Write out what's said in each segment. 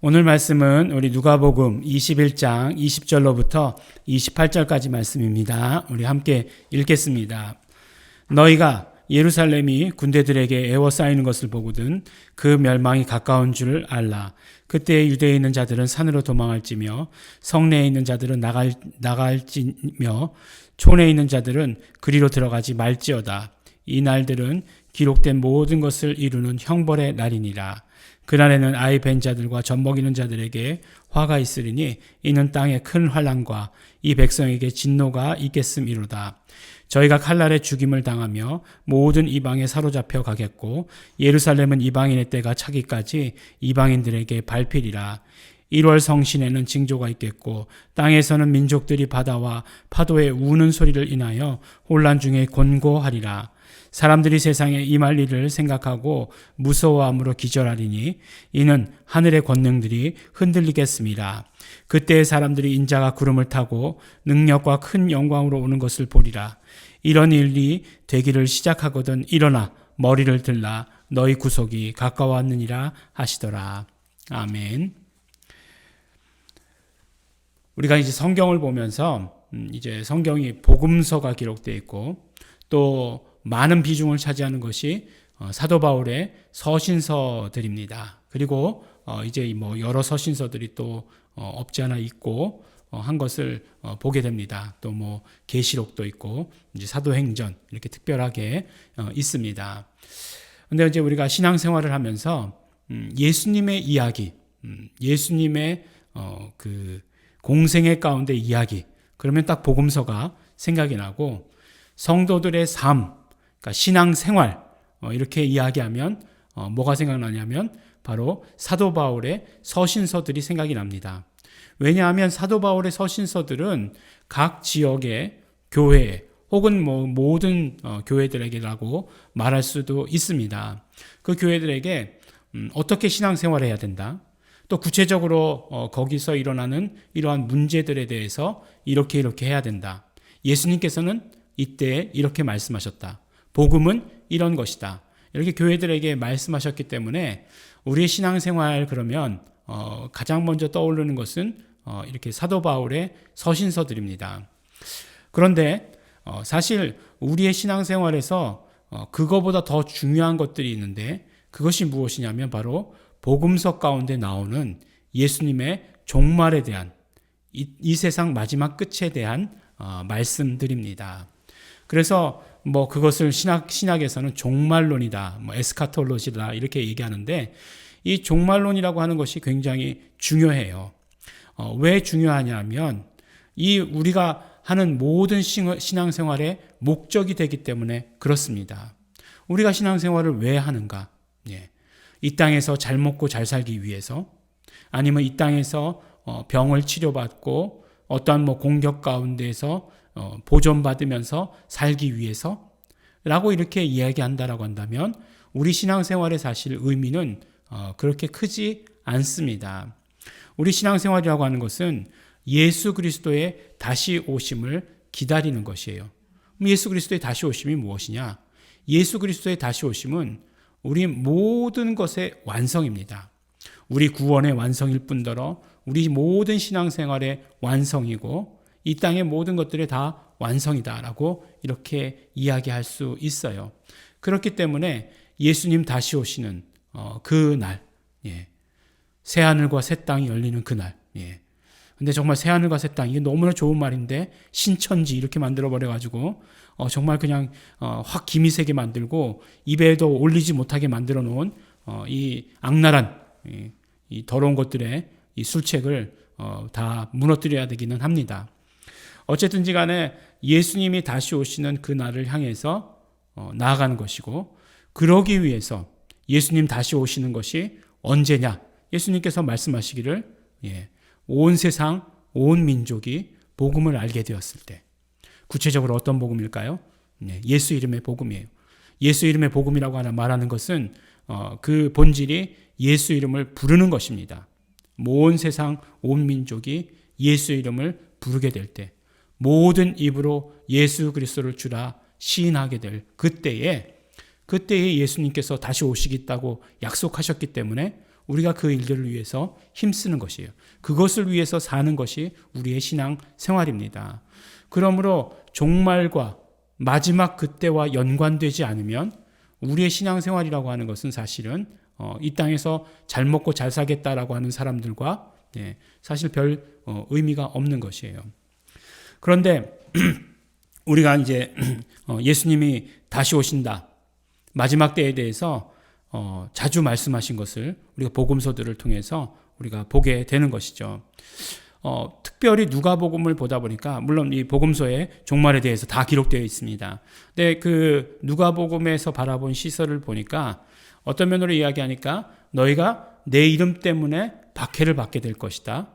오늘 말씀은 우리 누가복음 21장 20절로부터 28절까지 말씀입니다. 우리 함께 읽겠습니다. 너희가 예루살렘이 군대들에게 에워싸이는 것을 보거든 그 멸망이 가까운 줄 알라. 그때 유대에 있는 자들은 산으로 도망할지며 성내에 있는 자들은 나갈지며 촌에 있는 자들은 그리로 들어가지 말지어다. 이 날들은 기록된 모든 것을 이루는 형벌의 날이니라. 그날에는 아이 벤 자들과 젖먹이는 자들에게 화가 있으리니 이는 땅에 큰 환난과 이 백성에게 진노가 있겠음이로다. 저희가 칼날에 죽임을 당하며 모든 이방에 사로잡혀 가겠고 예루살렘은 이방인의 때가 차기까지 이방인들에게 밟히리라. 1월 성신에는 징조가 있겠고 땅에서는 민족들이 바다와 파도의 우는 소리를 인하여 혼란 중에 곤고하리라. 사람들이 세상에 임할 일을 생각하고 무서워함으로 기절하리니 이는 하늘의 권능들이 흔들리겠습니다. 그때 사람들이 인자가 구름을 타고 능력과 큰 영광으로 오는 것을 보리라. 이런 일이 되기를 시작하거든 일어나 머리를 들라 너희 구속이 가까웠느니라 하시더라. 아멘. 우리가 이제 성경을 보면서 이제 성경이 복음서가 기록되어 있고 또 많은 비중을 차지하는 것이 사도 바울의 서신서들입니다. 그리고 이제 뭐 여러 서신서들이 또 없지 않아 있고 한 것을 보게 됩니다. 또 뭐 계시록도 있고 이제 사도행전 이렇게 특별하게 있습니다. 근데 이제 우리가 신앙생활을 하면서 예수님의 이야기, 예수님의 그 공생애 가운데 이야기, 그러면 딱 복음서가 생각이 나고 성도들의 삶, 그러니까 신앙생활 이렇게 이야기하면 뭐가 생각나냐면 바로 사도 바울의 서신서들이 생각이 납니다. 왜냐하면 사도 바울의 서신서들은 각 지역의 교회 혹은 뭐 모든 교회들에게라고 말할 수도 있습니다. 그 교회들에게 어떻게 신앙생활을 해야 된다. 또 구체적으로 거기서 일어나는 이러한 문제들에 대해서 이렇게 해야 된다. 예수님께서는 이때 이렇게 말씀하셨다. 복음은 이런 것이다. 이렇게 교회들에게 말씀하셨기 때문에 우리의 신앙생활 그러면 가장 먼저 떠오르는 것은 이렇게 사도 바울의 서신서들입니다. 그런데 사실 우리의 신앙생활에서 그거보다 더 중요한 것들이 있는데 그것이 무엇이냐면 바로 복음서 가운데 나오는 예수님의 종말에 대한 이 세상 마지막 끝에 대한 말씀들입니다. 그래서 뭐 그것을 신학에서는 종말론이다, 뭐 에스카톨로지다 이렇게 얘기하는데 이 종말론이라고 하는 것이 굉장히 중요해요. 왜 중요하냐면 이 우리가 하는 모든 신앙생활의 목적이 되기 때문에 그렇습니다. 우리가 신앙생활을 왜 하는가? 이 땅에서 잘 먹고 잘 살기 위해서, 아니면 이 땅에서 병을 치료받고 어떠한 뭐 공격 가운데에서 보존받으면서 살기 위해서 라고 이렇게 이야기한다라고 한다면 우리 신앙생활의 사실 의미는 그렇게 크지 않습니다. 우리 신앙생활이라고 하는 것은 예수 그리스도의 다시 오심을 기다리는 것이에요. 예수 그리스도의 다시 오심이 무엇이냐? 예수 그리스도의 다시 오심은 우리 모든 것의 완성입니다. 우리 구원의 완성일 뿐더러 우리 모든 신앙생활의 완성이고 이 땅의 모든 것들이 다 완성이다라고 이렇게 이야기할 수 있어요. 그렇기 때문에 예수님 다시 오시는 그 날, 새하늘과 새 땅이 열리는 그날. 근데 정말 새하늘과 새 땅, 이게 너무나 좋은 말인데 신천지 이렇게 만들어버려가지고 정말 그냥 확 기미 새게 만들고 입에도 올리지 못하게 만들어 놓은 이 악랄한 이 더러운 것들의 이 술책을 다 무너뜨려야 되기는 합니다. 어쨌든지 간에 예수님이 다시 오시는 그 날을 향해서 나아가는 것이고 그러기 위해서 예수님 다시 오시는 것이 언제냐? 예수님께서 말씀하시기를 온 세상 온 민족이 복음을 알게 되었을 때. 구체적으로 어떤 복음일까요? 예수 이름의 복음이에요. 예수 이름의 복음이라고 하나 말하는 것은 그 본질이 예수 이름을 부르는 것입니다. 온 세상 온 민족이 예수 이름을 부르게 될 때, 모든 입으로 예수 그리스도를 주라 시인하게 될 그때에 예수님께서 다시 오시겠다고 약속하셨기 때문에 우리가 그 일들을 위해서 힘쓰는 것이에요. 그것을 위해서 사는 것이 우리의 신앙 생활입니다. 그러므로 종말과 마지막 그때와 연관되지 않으면 우리의 신앙 생활이라고 하는 것은 사실은 이 땅에서 잘 먹고 잘 살겠다라고 하는 사람들과 사실 별 의미가 없는 것이에요. 그런데 우리가 이제 예수님이 다시 오신다, 마지막 때에 대해서 자주 말씀하신 것을 우리가 복음서들을 통해서 우리가 보게 되는 것이죠. 특별히 누가복음을 보다 보니까 물론 이 복음서에 종말에 대해서 다 기록되어 있습니다. 근데 그 누가복음에서 바라본 시설을 보니까 어떤 면으로 이야기하니까 너희가 내 이름 때문에 박해를 받게 될 것이다.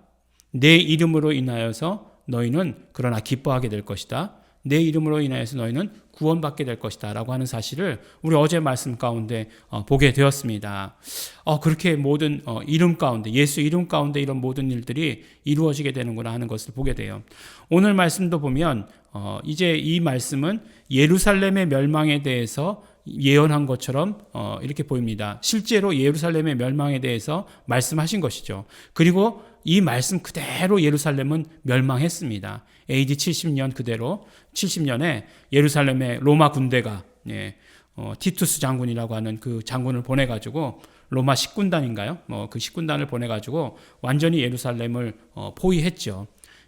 내 이름으로 인하여서 너희는 그러나 기뻐하게 될 것이다. 내 이름으로 인하여서 너희는 구원받게 될 것이다 라고 하는 사실을 우리 어제 말씀 가운데 보게 되었습니다. 그렇게 모든 이름 가운데, 예수 이름 가운데 이런 모든 일들이 이루어지게 되는구나 하는 것을 보게 돼요. 오늘 말씀도 보면 이제 이 말씀은 예루살렘의 멸망에 대해서 예언한 것처럼 이렇게 보입니다. 실제로 예루살렘의 멸망에 대해서 말씀하신 것이죠. 그리고 이 말씀 그대로 예루살렘은 멸망했습니다. AD 70년 그대로 70년에 예루살렘의 로마 군대가 티투스 장군이라고 하는 그 장군을 보내가지고 로마 10군단인가요? 그 10군단을 보내가지고 완전히 예루살렘을 포위했죠.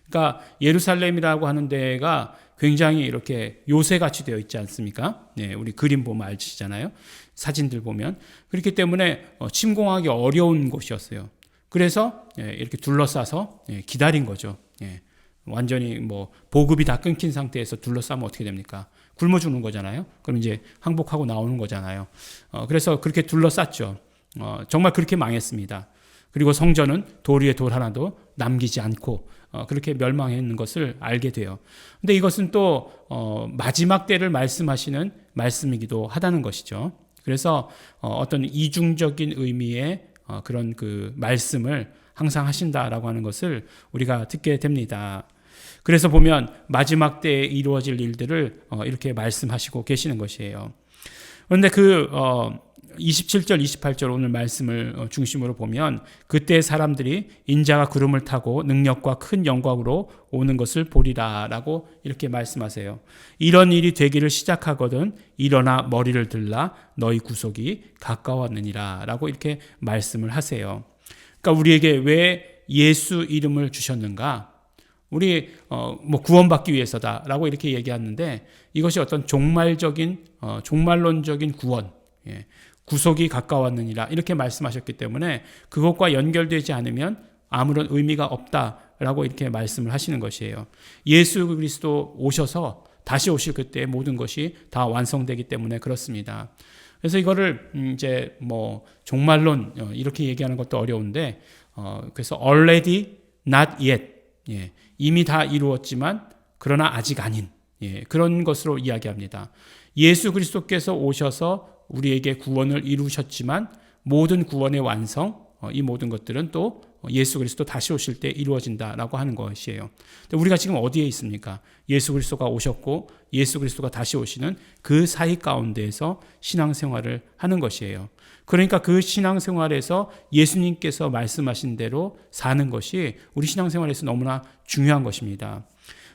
그러니까 예루살렘이라고 하는 데가 굉장히 이렇게 요새같이 되어 있지 않습니까? 우리 그림 보면 알지잖아요. 사진들 보면. 그렇기 때문에 침공하기 어려운 곳이었어요. 그래서 이렇게 둘러싸서 기다린 거죠. 완전히 보급이 다 끊긴 상태에서 둘러싸면 어떻게 됩니까? 굶어 죽는 거잖아요. 그럼 이제 항복하고 나오는 거잖아요. 그래서 그렇게 둘러쌌죠. 정말 그렇게 망했습니다. 그리고 성전은 돌 위에 돌 하나도 남기지 않고 그렇게 멸망했는 것을 알게 돼요. 근데 이것은 또 마지막 때를 말씀하시는 말씀이기도 하다는 것이죠. 그래서 어떤 이중적인 의미의 그런 그 말씀을 항상 하신다라고 하는 것을 우리가 듣게 됩니다. 그래서 보면 마지막 때에 이루어질 일들을 이렇게 말씀하시고 계시는 것이에요. 그런데 그 27절, 28절 오늘 말씀을 중심으로 보면 그때 사람들이 인자가 구름을 타고 능력과 큰 영광으로 오는 것을 보리라 라고 이렇게 말씀하세요. 이런 일이 되기를 시작하거든 일어나 머리를 들라 너희 구속이 가까웠느니라 라고 이렇게 말씀을 하세요. 그러니까 우리에게 왜 예수 이름을 주셨는가? 우리 구원받기 위해서다라고 이렇게 얘기하는데 이것이 어떤 종말론적인 구원, 구속이 가까웠느니라 이렇게 말씀하셨기 때문에 그것과 연결되지 않으면 아무런 의미가 없다라고 이렇게 말씀을 하시는 것이에요. 예수 그리스도 오셔서 다시 오실 그때 모든 것이 다 완성되기 때문에 그렇습니다. 그래서 이거를 이제 종말론 이렇게 얘기하는 것도 어려운데 그래서 already not yet, 이미 다 이루었지만 그러나 아직 아닌 그런 것으로 이야기합니다. 예수 그리스도께서 오셔서 우리에게 구원을 이루셨지만 모든 구원의 완성, 이 모든 것들은 또 예수 그리스도 다시 오실 때 이루어진다라고 하는 것이에요. 근데 우리가 지금 어디에 있습니까? 예수 그리스도가 오셨고 예수 그리스도가 다시 오시는 그 사이 가운데에서 신앙생활을 하는 것이에요. 그러니까 그 신앙생활에서 예수님께서 말씀하신 대로 사는 것이 우리 신앙생활에서 너무나 중요한 것입니다.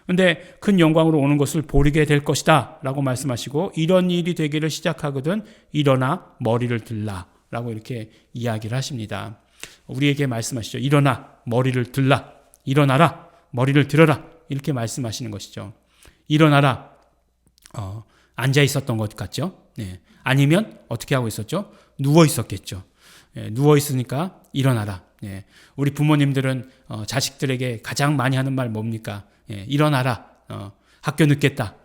그런데 큰 영광으로 오는 것을 보리게 될 것이다 라고 말씀하시고 이런 일이 되기를 시작하거든 일어나 머리를 들라 라고 이렇게 이야기를 하십니다. 우리에게 말씀하시죠. 일어나 머리를 들라, 일어나라 머리를 들어라 이렇게 말씀하시는 것이죠. 일어나라, 앉아 있었던 것 같죠. 아니면 어떻게 하고 있었죠? 누워 있었겠죠. 누워 있으니까 일어나라. 우리 부모님들은 자식들에게 가장 많이 하는 말 뭡니까? 일어나라. 학교 늦겠다.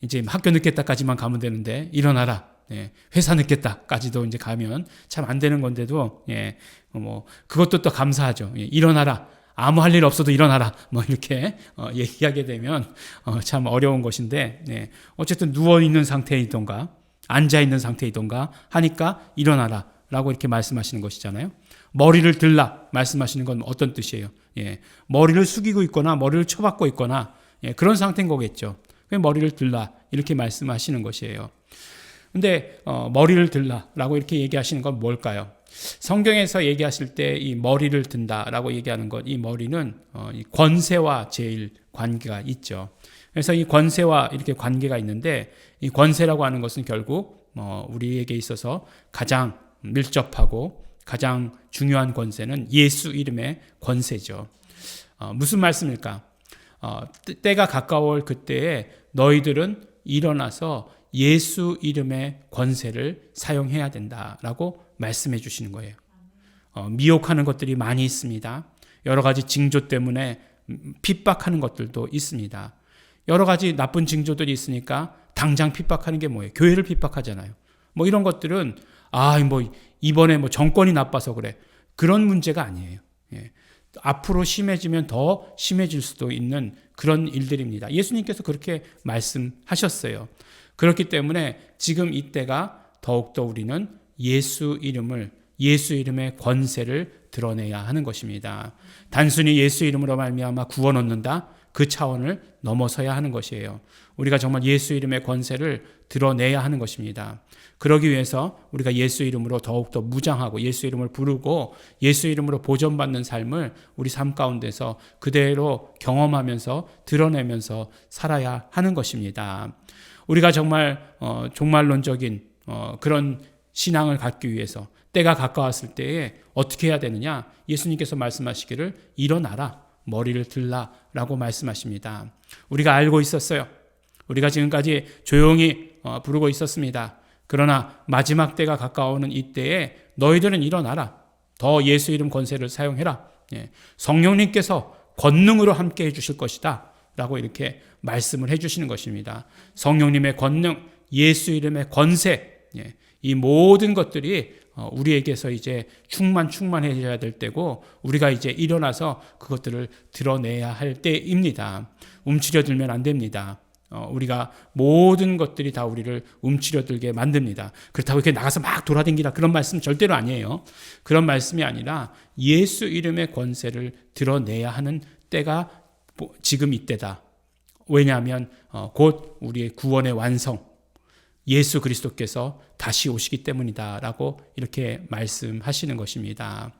이제 학교 늦겠다까지만 가면 되는데 일어나라. 회사 늦겠다까지도 이제 가면 참 안 되는 건데도 그것도 또 감사하죠. 일어나라. 아무 할 일 없어도 일어나라. 이렇게 얘기하게 되면 참 어려운 것인데 어쨌든 누워 있는 상태이던가 앉아 있는 상태이던가 하니까 일어나라 라고 이렇게 말씀하시는 것이잖아요. 머리를 들라 말씀하시는 건 어떤 뜻이에요? 머리를 숙이고 있거나 머리를 쳐박고 있거나 그런 상태인 거겠죠. 머리를 들라 이렇게 말씀하시는 것이에요. 근데 머리를 들라 라고 이렇게 얘기하시는 건 뭘까요? 성경에서 얘기하실 때 이 머리를 든다라고 얘기하는 것, 이 머리는 이 권세와 제일 관계가 있죠. 그래서 이 권세와 이렇게 관계가 있는데, 이 권세라고 하는 것은 결국 우리에게 있어서 가장 밀접하고 가장 중요한 권세는 예수 이름의 권세죠. 무슨 말씀일까? 때가 가까울 그때에 너희들은 일어나서 예수 이름의 권세를 사용해야 된다라고 말씀해 주시는 거예요. 미혹하는 것들이 많이 있습니다. 여러 가지 징조 때문에 핍박하는 것들도 있습니다. 여러 가지 나쁜 징조들이 있으니까 당장 핍박하는 게 뭐예요? 교회를 핍박하잖아요. 뭐 이런 것들은 이번에 정권이 나빠서 그래. 그런 문제가 아니에요. 예. 앞으로 심해지면 더 심해질 수도 있는 그런 일들입니다. 예수님께서 그렇게 말씀하셨어요. 그렇기 때문에 지금 이때가 더욱더 우리는 예수 이름의 권세를 드러내야 하는 것입니다. 단순히 예수 이름으로 말미암아 구원 얻는다, 그 차원을 넘어서야 하는 것이에요. 우리가 정말 예수 이름의 권세를 드러내야 하는 것입니다. 그러기 위해서 우리가 예수 이름으로 더욱더 무장하고 예수 이름을 부르고 예수 이름으로 보존받는 삶을 우리 삶 가운데서 그대로 경험하면서 드러내면서 살아야 하는 것입니다. 우리가 정말 종말론적인 그런 신앙을 갖기 위해서 때가 가까웠을 때에 어떻게 해야 되느냐? 예수님께서 말씀하시기를 일어나라, 머리를 들라라고 말씀하십니다. 우리가 알고 있었어요. 우리가 지금까지 조용히 부르고 있었습니다. 그러나 마지막 때가 가까우는 이때에 너희들은 일어나라. 더 예수 이름 권세를 사용해라. 성령님께서 권능으로 함께 해주실 것이다 라고 이렇게 말씀을 해주시는 것입니다. 성령님의 권능, 예수 이름의 권세, 이 모든 것들이 우리에게서 이제 충만해져야 될 때고, 우리가 이제 일어나서 그것들을 드러내야 할 때입니다. 움츠려들면 안 됩니다. 우리가 모든 것들이 다 우리를 움츠려들게 만듭니다. 그렇다고 이렇게 나가서 막 돌아다니라, 그런 말씀 절대로 아니에요. 그런 말씀이 아니라 예수 이름의 권세를 드러내야 하는 때가 지금 이때다. 왜냐하면 곧 우리의 구원의 완성, 예수 그리스도께서 다시 오시기 때문이다라고 이렇게 말씀하시는 것입니다.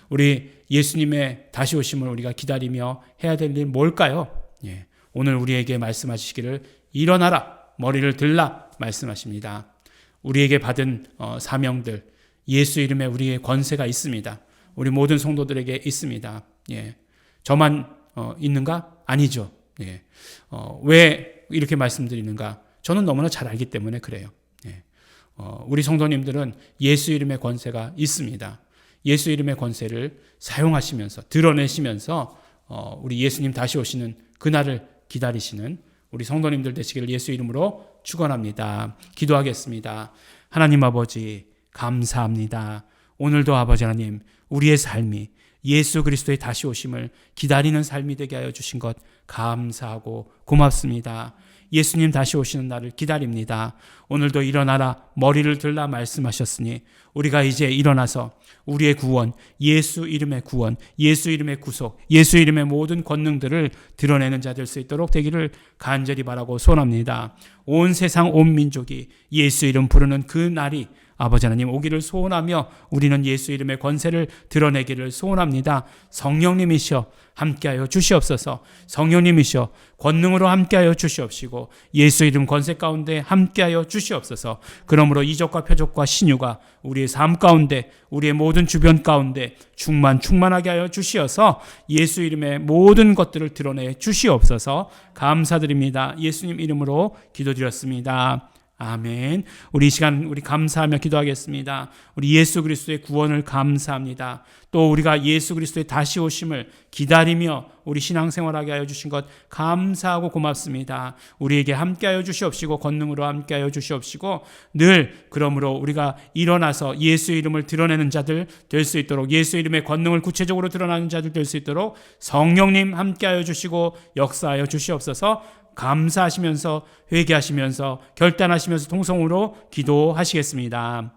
우리 예수님의 다시 오심을 우리가 기다리며 해야 될 일 뭘까요? 오늘 우리에게 말씀하시기를 일어나라, 머리를 들라 말씀하십니다. 우리에게 받은 사명들, 예수 이름에 우리의 권세가 있습니다. 우리 모든 성도들에게 있습니다. 저만 있는가? 아니죠. 왜 이렇게 말씀드리는가? 저는 너무나 잘 알기 때문에 그래요. 우리 성도님들은 예수 이름의 권세가 있습니다. 예수 이름의 권세를 사용하시면서 드러내시면서 우리 예수님 다시 오시는 그날을 기다리시는 우리 성도님들 되시기를 예수 이름으로 축원합니다. 기도하겠습니다. 하나님 아버지 감사합니다. 오늘도 아버지 하나님, 우리의 삶이 예수 그리스도의 다시 오심을 기다리는 삶이 되게 하여 주신 것 감사하고 고맙습니다. 예수님 다시 오시는 날을 기다립니다. 오늘도 일어나라, 머리를 들라 말씀하셨으니 우리가 이제 일어나서 우리의 구원, 예수 이름의 구원, 예수 이름의 구속, 예수 이름의 모든 권능들을 드러내는 자 될 수 있도록 되기를 간절히 바라고 소원합니다. 온 세상 온 민족이 예수 이름 부르는 그 날이 아버지 하나님 오기를 소원하며 우리는 예수 이름의 권세를 드러내기를 소원합니다. 성령님이시여 함께하여 주시옵소서. 성령님이시여 권능으로 함께하여 주시옵시고 예수 이름 권세 가운데 함께하여 주시옵소서. 그러므로 이적과 표적과 신유가 우리의 삶 가운데, 우리의 모든 주변 가운데 충만하게 하여 주시어서 예수 이름의 모든 것들을 드러내 주시옵소서. 감사드립니다. 예수님 이름으로 기도드렸습니다. 아멘. 우리 이 시간 우리 감사하며 기도하겠습니다. 우리 예수 그리스도의 구원을 감사합니다. 또 우리가 예수 그리스도의 다시 오심을 기다리며 우리 신앙생활하게 하여 주신 것 감사하고 고맙습니다. 우리에게 함께하여 주시옵시고 권능으로 함께하여 주시옵시고 늘 그러므로 우리가 일어나서 예수 이름을 드러내는 자들 될 수 있도록, 예수 이름의 권능을 구체적으로 드러내는 자들 될 수 있도록 성령님 함께하여 주시고 역사하여 주시옵소서. 감사하시면서 회개하시면서 결단하시면서 통성으로 기도하시겠습니다.